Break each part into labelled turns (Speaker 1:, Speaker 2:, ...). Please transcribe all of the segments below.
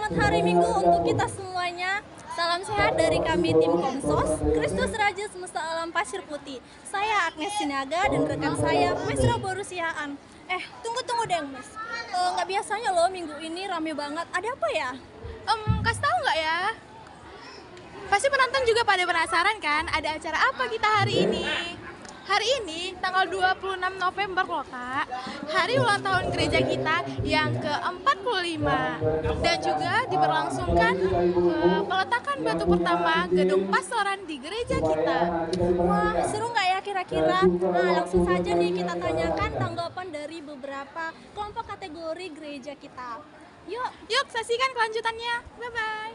Speaker 1: Selamat hari Minggu untuk kita semuanya. Salam sehat dari kami tim Komsos, Kristus Raja Semesta Alam Pasir Putih. Saya Agnes Sinaga dan rekan saya Mesra Borusiaan. Tunggu deh Mas. Nggak biasanya loh minggu ini rame banget. Ada apa ya?
Speaker 2: Kasih tahu nggak ya? Pasti penonton juga pada penasaran kan, ada acara apa kita hari ini? Hari ini, tanggal 26 November loh Kak, hari ulang tahun gereja kita yang ke-45. Dan juga diberlangsungkan peletakan batu pertama gedung pastoran di gereja kita.
Speaker 1: Wah, seru nggak ya kira-kira? Nah, langsung saja nih kita tanyakan tanggapan dari beberapa kelompok kategori gereja kita.
Speaker 2: Yuk saksikan kelanjutannya. Bye-bye.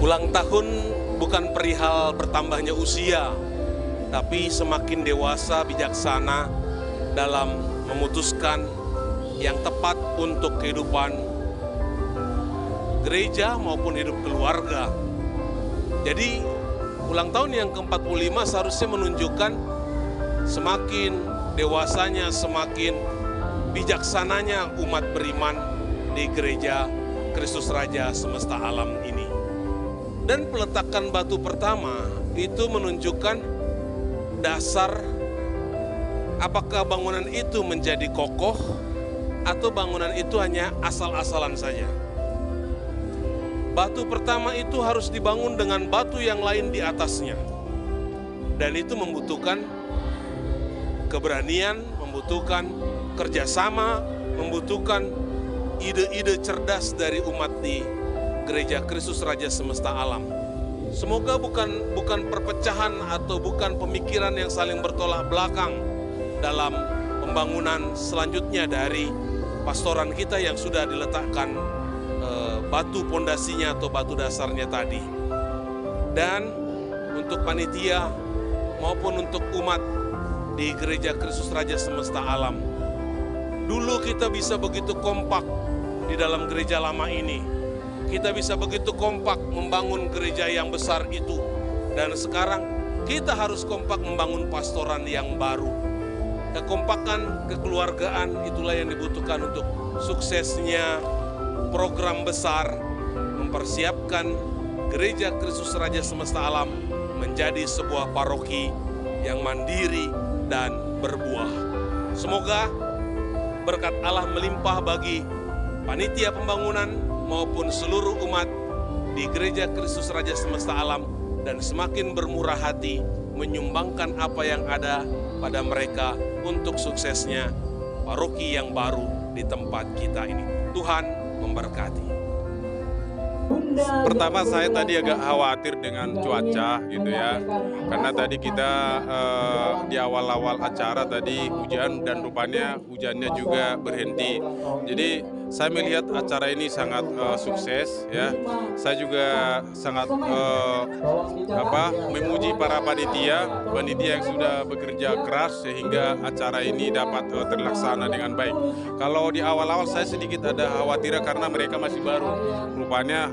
Speaker 3: Ulang tahun bukan perihal bertambahnya usia, tapi semakin dewasa bijaksana dalam memutuskan yang tepat untuk kehidupan gereja maupun hidup keluarga. Jadi ulang tahun yang ke-45 seharusnya menunjukkan semakin dewasanya, semakin bijaksananya umat beriman di gereja Kristus Raja Semesta Alam ini. Dan peletakan batu pertama itu menunjukkan dasar apakah bangunan itu menjadi kokoh atau bangunan itu hanya asal-asalan saja. Batu pertama itu harus dibangun dengan batu yang lain di atasnya. Dan itu membutuhkan keberanian, membutuhkan kerjasama, membutuhkan ide-ide cerdas dari umat di Gereja Kristus Raja Semesta Alam. Semoga bukan perpecahan atau bukan pemikiran yang saling bertolak belakang dalam pembangunan selanjutnya dari pastoran kita yang sudah diletakkan batu pondasinya atau batu dasarnya tadi. Dan untuk panitia maupun untuk umat di Gereja Kristus Raja Semesta Alam, dulu kita bisa begitu kompak di dalam gereja lama ini. Kita bisa begitu kompak membangun gereja yang besar itu. Dan sekarang kita harus kompak membangun pastoran yang baru. Kekompakan, kekeluargaan itulah yang dibutuhkan untuk suksesnya program besar mempersiapkan Gereja Kristus Raja Semesta Alam menjadi sebuah paroki yang mandiri dan berbuah. Semoga berkat Allah melimpah bagi panitia pembangunan maupun seluruh umat di Gereja Kristus Raja Semesta Alam dan semakin bermurah hati menyumbangkan apa yang ada pada mereka untuk suksesnya paroki yang baru di tempat kita ini. Tuhan memberkati.
Speaker 4: Pertama saya tadi agak khawatir dengan cuaca gitu ya, karena tadi kita di awal-awal acara tadi hujan dan rupanya hujannya juga berhenti. Jadi saya melihat acara ini sangat sukses ya. Saya juga sangat memuji para panitia yang sudah bekerja keras sehingga acara ini dapat terlaksana dengan baik. Kalau di awal-awal saya sedikit ada khawatir karena mereka masih baru. Rupanya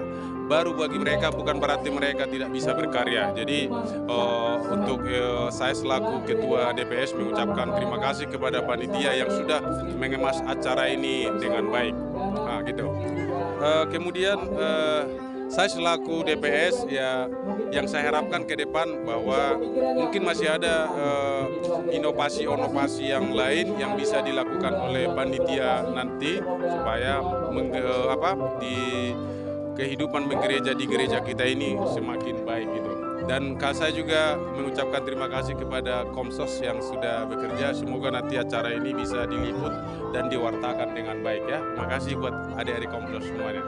Speaker 4: baru bagi mereka bukan berarti mereka tidak bisa berkarya. Jadi untuk saya selaku Ketua DPS mengucapkan terima kasih kepada panitia yang sudah mengemas acara ini dengan baik. Nah, gitu. Kemudian saya selaku DPS ya yang saya harapkan ke depan bahwa mungkin masih ada inovasi-inovasi yang lain yang bisa dilakukan oleh panitia nanti supaya di kehidupan bergereja di gereja kita ini semakin baik gitu. Dan saya juga mengucapkan terima kasih kepada Komsos yang sudah bekerja. Semoga nanti acara ini bisa diliput dan diwartakan dengan baik ya. Terima kasih buat adik-adik Komsos semuanya.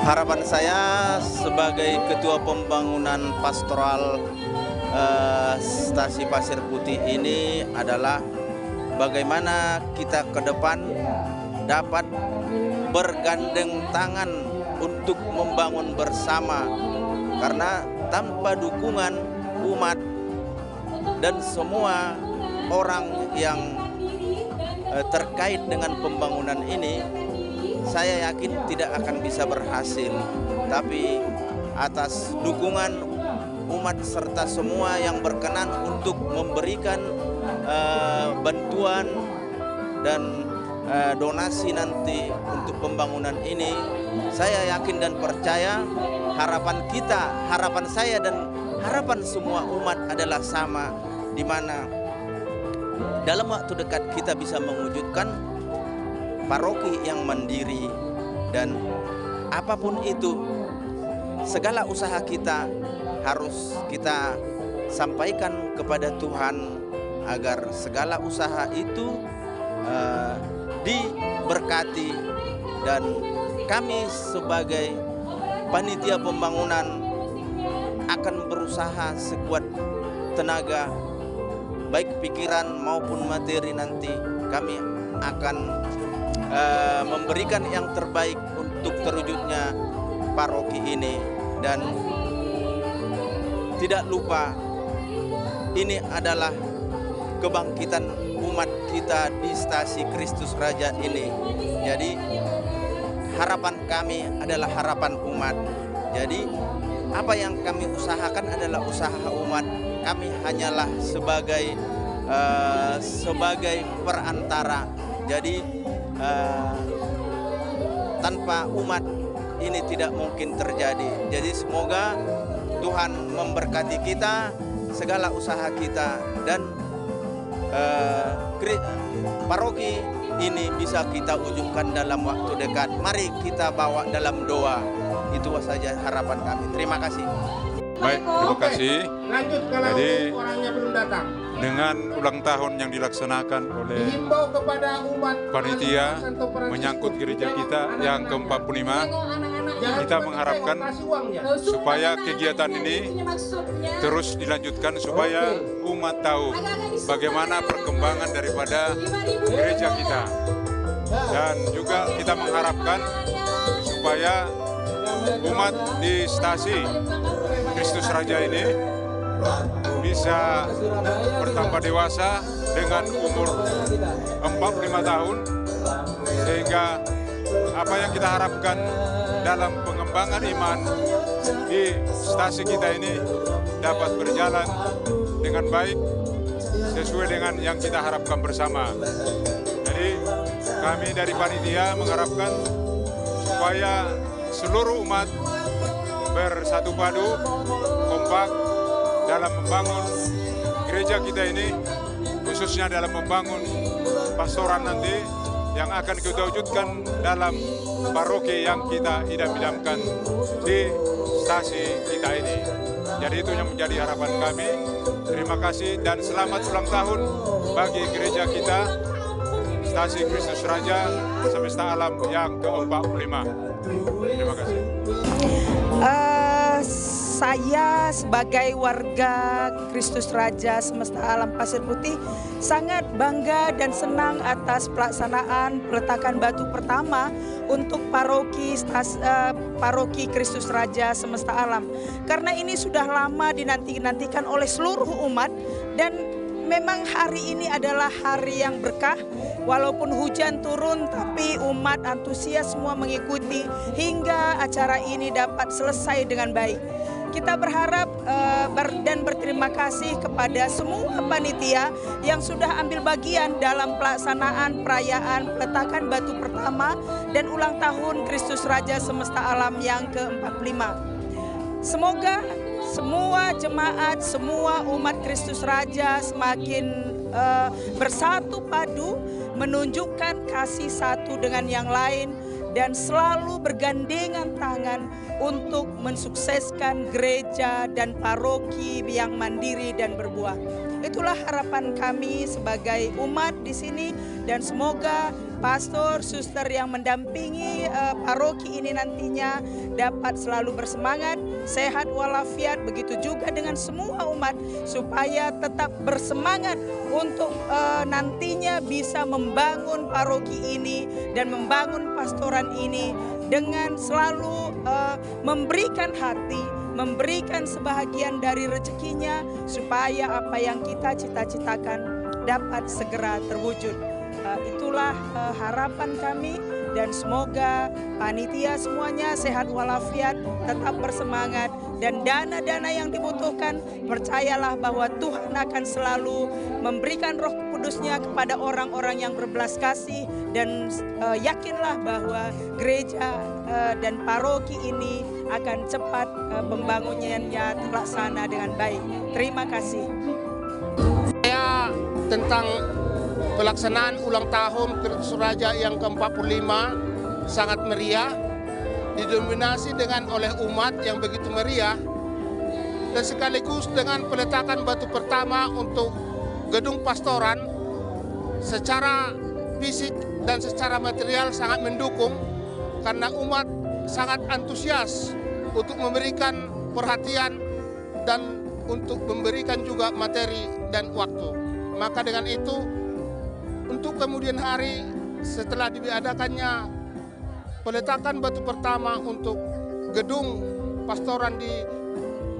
Speaker 5: Harapan saya sebagai Ketua Pembangunan Pastoral Stasi Pasir Putih ini adalah bagaimana kita ke depan dapat bergandeng tangan untuk membangun bersama, karena tanpa dukungan umat dan semua orang yang terkait dengan pembangunan ini, saya yakin tidak akan bisa berhasil. Tapi atas dukungan umat serta semua yang berkenan untuk memberikan bantuan dan donasi nanti untuk pembangunan ini, saya yakin dan percaya harapan kita, harapan saya dan harapan semua umat adalah sama, di mana dalam waktu dekat kita bisa mewujudkan paroki yang mandiri, dan apapun itu segala usaha kita harus kita sampaikan kepada Tuhan agar segala usaha itu diberkati, dan kami sebagai panitia pembangunan akan berusaha sekuat tenaga, baik pikiran maupun materi. Nanti kami akan memberikan yang terbaik untuk terwujudnya paroki ini. Dan tidak lupa, ini adalah kebangkitan umat kita di Stasi Kristus Raja ini. Jadi harapan kami adalah harapan umat. Jadi apa yang kami usahakan adalah usaha umat. Kami hanyalah sebagai perantara. Jadi tanpa umat ini tidak mungkin terjadi. Jadi semoga Tuhan memberkati kita, segala usaha kita, dan paroki ini bisa kita wujudkan dalam waktu dekat. Mari kita bawa dalam doa. Itu saja harapan kami. Terima kasih.
Speaker 4: Baik, terima kasih.
Speaker 6: Lanjut kalau
Speaker 4: Jadi,
Speaker 6: orangnya belum datang.
Speaker 4: dengan ulang tahun yang dilaksanakan oleh
Speaker 6: Dihimbau kepada umat
Speaker 4: panitia menyangkut gereja kita yang ke-45, kita mengharapkan supaya kegiatan ini terus dilanjutkan, supaya umat tahu bagaimana perkembangan daripada gereja kita. Dan juga kita mengharapkan supaya umat di Stasi Kristus Raja ini bisa bertambah dewasa dengan umur 45 tahun, sehingga apa yang kita harapkan dalam pengembangan iman di Stasi kita ini dapat berjalan dengan baik sesuai dengan yang kita harapkan bersama. Jadi kami dari panitia mengharapkan supaya seluruh umat bersatu padu, kompak dalam membangun gereja kita ini, khususnya dalam membangun pastoran nanti yang akan kita wujudkan dalam paroki yang kita idam-idamkan di Stasi kita ini. Jadi itu yang menjadi harapan kami. Terima kasih dan selamat ulang tahun bagi gereja kita Stasi Kristus Raja Semesta Alam yang ke-45. Terima kasih.
Speaker 7: Saya sebagai warga Kristus Raja Semesta Alam Pasir Putih sangat bangga dan senang atas pelaksanaan peletakan batu pertama untuk paroki Kristus Raja Semesta Alam. Karena ini sudah lama dinantikan oleh seluruh umat, dan memang hari ini adalah hari yang berkah. Walaupun hujan turun, tapi umat antusias semua mengikuti hingga acara ini dapat selesai dengan baik. Kita berharap dan berterima kasih kepada semua panitia yang sudah ambil bagian dalam pelaksanaan perayaan peletakan batu pertama dan ulang tahun Kristus Raja Semesta Alam yang ke-45. Semoga semua jemaat, semua umat Kristus Raja semakin bersatu padu, menunjukkan kasih satu dengan yang lain, dan selalu bergandengan tangan untuk mensukseskan gereja dan paroki yang mandiri dan berbuah. Itulah harapan kami sebagai umat di sini, dan semoga pastor, suster yang mendampingi paroki ini nantinya dapat selalu bersemangat, sehat walafiat, begitu juga dengan semua umat supaya tetap bersemangat untuk nantinya bisa membangun paroki ini dan membangun pastoran ini dengan selalu memberikan hati, memberikan sebahagian dari rezekinya supaya apa yang kita cita-citakan dapat segera terwujud. Itulah harapan kami dan semoga panitia semuanya sehat walafiat, tetap bersemangat, dan dana-dana yang dibutuhkan percayalah bahwa Tuhan akan selalu memberikan Roh Kudus-Nya kepada orang-orang yang berbelas kasih, dan yakinlah bahwa gereja dan paroki ini akan cepat pembangunannya terlaksana dengan baik. Terima kasih.
Speaker 6: Saya tentang pelaksanaan ulang tahun Kristus Raja yang ke-45 sangat meriah, didominasi dengan oleh umat yang begitu meriah, dan sekaligus dengan peletakan batu pertama untuk gedung pastoran. Secara fisik dan secara material sangat mendukung karena umat sangat antusias untuk memberikan perhatian dan untuk memberikan juga materi dan waktu. Maka dengan itu, untuk kemudian hari setelah diadakannya peletakan batu pertama untuk gedung pastoran di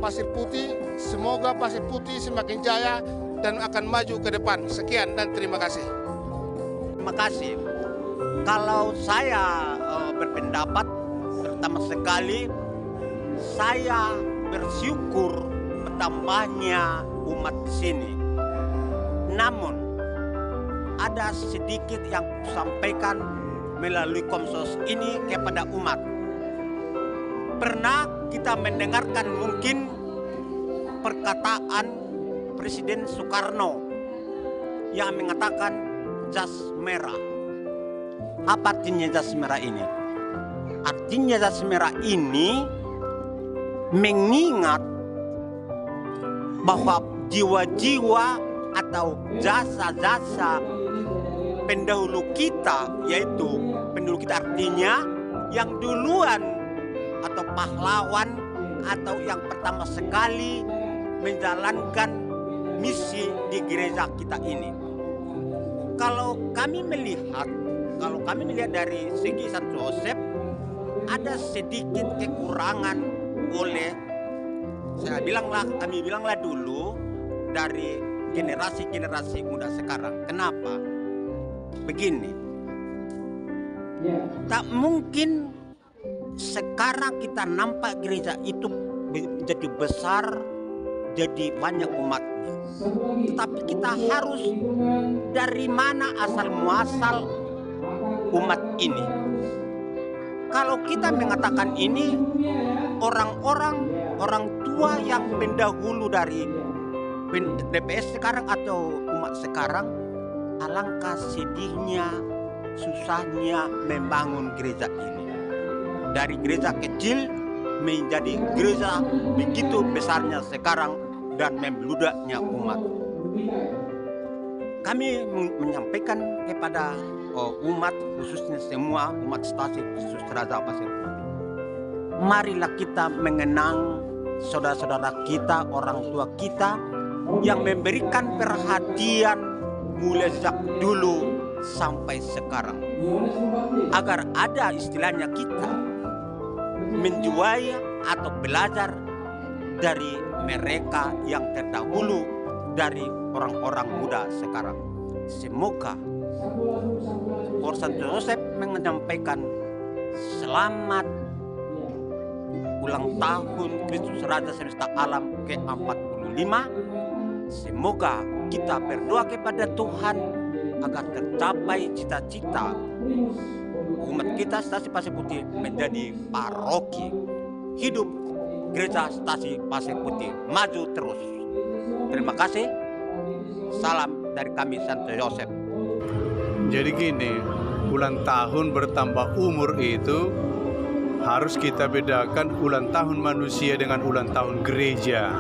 Speaker 6: Pasir Putih, semoga Pasir Putih semakin jaya dan akan maju ke depan. Sekian dan terima kasih.
Speaker 5: Terima kasih. Kalau saya berpendapat, pertama sekali saya bersyukur bertambahnya umat di sini. Namun ada sedikit yang sampaikan melalui Komsos ini kepada umat. Pernah kita mendengarkan mungkin perkataan Presiden Soekarno yang mengatakan jas merah. Apa artinya jas merah ini? Artinya jas merah ini mengingat bahwa jiwa-jiwa atau jasa-jasa pendahulu kita, yaitu pendahulu kita artinya yang duluan atau pahlawan atau yang pertama sekali menjalankan misi di gereja kita ini. Kalau kami melihat dari segi Santo Yosef, ada sedikit kekurangan oleh kami bilanglah dulu dari generasi muda sekarang. Kenapa? Begini, tak mungkin sekarang kita nampak gereja itu jadi besar, jadi banyak umatnya. Tetapi kita harus dari mana asal muasal umat ini. Kalau kita mengatakan ini, orang tua yang pendahulu dari DPS sekarang atau umat sekarang, alangkah sedihnya, susahnya membangun gereja ini. Dari gereja kecil menjadi gereja begitu besarnya sekarang dan membeludaknya umat. Kami menyampaikan kepada umat, khususnya semua umat stasi Kristus Raja Pasir Putih, marilah kita mengenang saudara-saudara kita, orang tua kita yang memberikan perhatian mulai sejak dulu sampai sekarang, agar ada istilahnya kita menjual atau belajar dari mereka yang terdahulu, dari orang-orang muda sekarang. Semoga Santo Yosef menyampaikan selamat ulang tahun Kristus Raja Semesta Alam ke-45. Semoga kita berdoa kepada Tuhan agar tercapai cita-cita umat kita Stasi Pasir Putih menjadi paroki. Hidup Gereja Stasi Pasir Putih, maju terus. Terima kasih. Salam dari kami Santo Yosef.
Speaker 8: Jadi gini, ulang tahun bertambah umur itu harus kita bedakan ulang tahun manusia dengan ulang tahun gereja.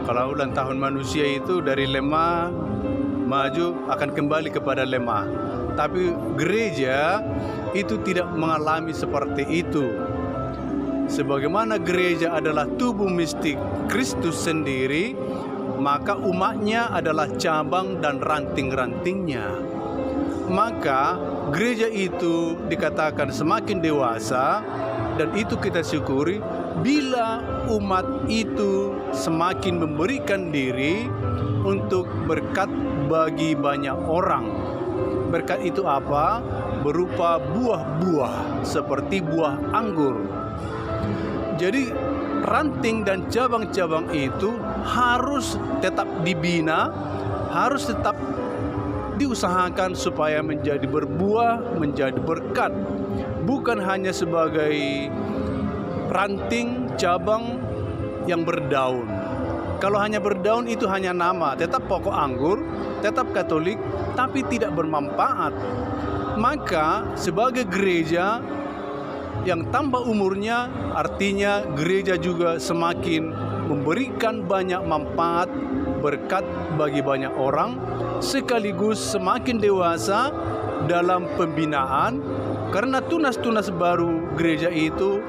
Speaker 8: Kalau ulang tahun manusia itu dari lemah maju akan kembali kepada lemah. Tapi gereja itu tidak mengalami seperti itu. Sebagaimana gereja adalah tubuh mistik Kristus sendiri, maka umatnya adalah cabang dan ranting-rantingnya. Maka gereja itu dikatakan semakin dewasa, dan itu kita syukuri bila umat itu semakin memberikan diri untuk berkat bagi banyak orang. Berkat itu apa? Berupa buah-buah seperti buah anggur. Jadi ranting dan cabang-cabang itu harus tetap dibina, harus tetap diusahakan supaya menjadi berbuah, menjadi berkat. Bukan hanya sebagai ranting, cabang yang berdaun. Kalau hanya berdaun itu hanya nama, tetap pokok anggur, tetap Katolik, tapi tidak bermanfaat. Maka sebagai gereja yang tambah umurnya, artinya gereja juga semakin memberikan banyak manfaat, berkat bagi banyak orang, sekaligus semakin dewasa dalam pembinaan, karena tunas-tunas baru gereja itu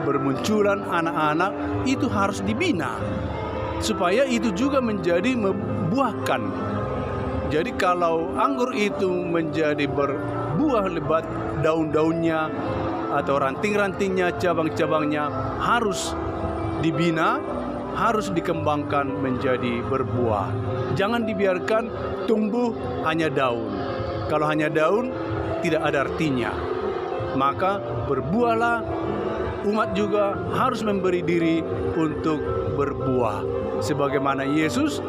Speaker 8: bermunculan anak-anak itu harus dibina, supaya itu juga menjadi membuahkan. Jadi kalau anggur itu menjadi berbuah lebat, daun-daunnya atau ranting-rantingnya, cabang-cabangnya harus dibina, harus dikembangkan menjadi berbuah. Jangan dibiarkan tumbuh hanya daun. Kalau hanya daun, tidak ada artinya. Maka berbuahlah, umat juga harus memberi diri untuk berbuah. Sebagaimana Yesus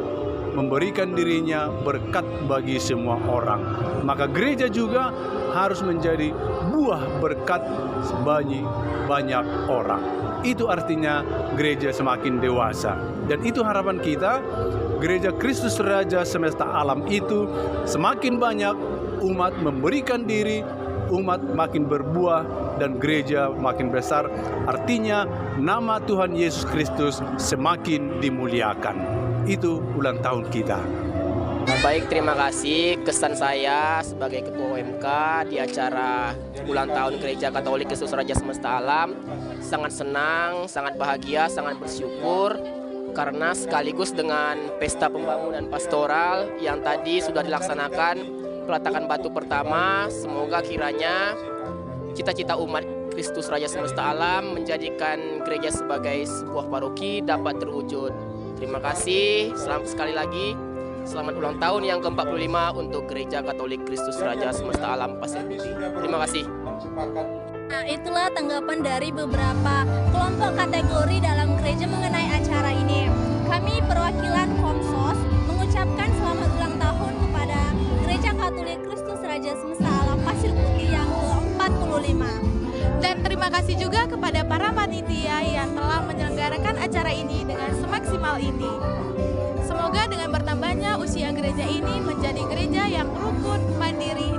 Speaker 8: memberikan dirinya berkat bagi semua orang. Maka gereja juga harus menjadi buah berkat bagi banyak orang. Itu artinya gereja semakin dewasa. Dan itu harapan kita, gereja Kristus Raja semesta alam itu semakin banyak umat memberikan diri, umat makin berbuah, dan gereja makin besar. Artinya nama Tuhan Yesus Kristus semakin dimuliakan. Itu ulang tahun kita.
Speaker 9: Baik, terima kasih. Kesan saya sebagai Ketua OMK di acara ulang tahun Gereja Katolik Kristus Raja Semesta Alam, sangat senang, sangat bahagia, sangat bersyukur karena sekaligus dengan pesta pembangunan pastoral yang tadi sudah dilaksanakan peletakan batu pertama. Semoga kiranya cita-cita umat Kristus Raja Semesta Alam menjadikan gereja sebagai sebuah paroki dapat terwujud. Terima kasih, sekali lagi. Selamat ulang tahun yang ke-45 untuk Gereja Katolik Kristus Raja Semesta Alam Pasir Putih. Terima kasih.
Speaker 1: Nah, itulah tanggapan dari beberapa kelompok kategori dalam gereja mengenai acara ini. Kami perwakilan Komsos mengucapkan selamat ulang tahun kepada Gereja Katolik Kristus Raja Semesta Alam Pasir Putih yang ke-45.
Speaker 2: Dan terima kasih juga kepada para panitia yang telah menyelenggarakan acara ini dengan semaksimal ini. Semoga dengan bertambahnya usia gereja ini menjadi gereja yang rukun, mandiri,